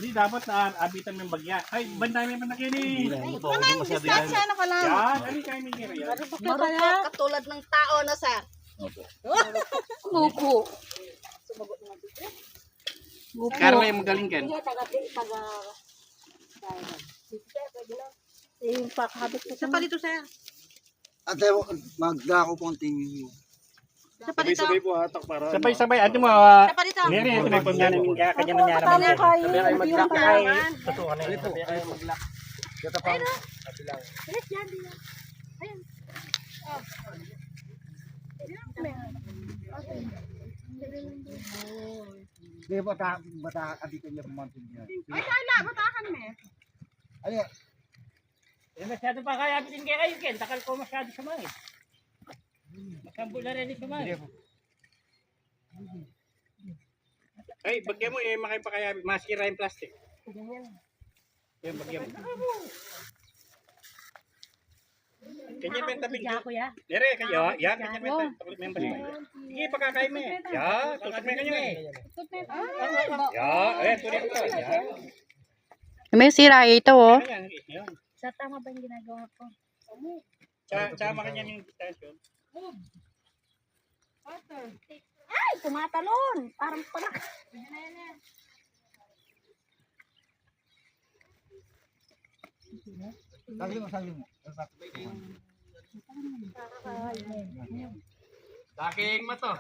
Hindi dapat na abitan ng bagya. Ay, bandami pa na kayo ni. Ano distansya na ka lang? Yan, ano kayo ni Kira yan? Maraya. Katulad ng tao na sa. Buko. Carla yung magaling kan. Yung pakabit ko. Sa palito sir. Ate, magdako po ang tingin mo. Sa palito. Sabay-sabay, ato mo. Sa palito. Nere, ito na yung pamyanan ng kanya nangyari. Patama kayo. Sabi ay maglakay. Totoo na yun. Sabi ay maglak. Kata pa. Alis yan, di yan. Ayan. Di bata adito niya pumantin niya. Ay, kala, batakan mo eh. Ano? Eh, masyado pa kaya abitin kayo Ken. Takal ko masyado sa mga. Masambo na rin sa mga. Ay, bagyan mo eh, makay pa kaya maskira yung plastic. Yan, bagyan mo. Kanya benta bigyan. Dere, kayo, yan, kanya benta. Taklit mo yung basta. Sige, pagkakain mo eh. Yan, tutok mo yung kanya eh. Yan, ayan, tuloy ko. Yan. May sira ito oh. Yan, yan. Sa tama ba yung ginagawa ko? Tsama kanya yung distansyon. Ay, tumatalon. Parang panak. Sabi mo. Daking mo to.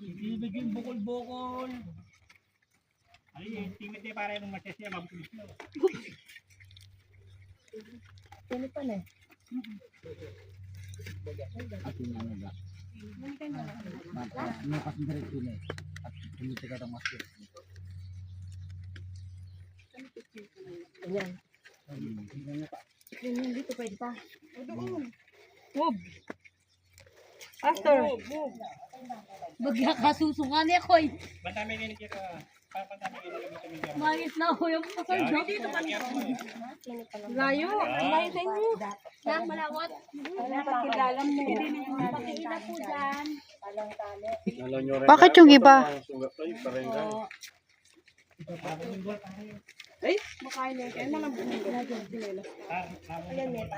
Ibigin bukol-bukol. Ay, tingin tayo para yung masyasya, mabukulis na. Ano pa na? Ate na nga. Nakas diretso na. At kumita ka ng master. Ayan. Yung dito pwede pa. Move. Faster. Bagya ka susungan niya ko eh. Bandami ganyan kira. Papandami ganyan kami kami. Mangit na ako yung pasal dyan. Layo. Layo sa inyo. Yan, malawat. Napakilala mo. Napakilala po dyan. Bakit yung iba? Ay, makain na. Kaya nalang bumili na dyan. Ayan, neta.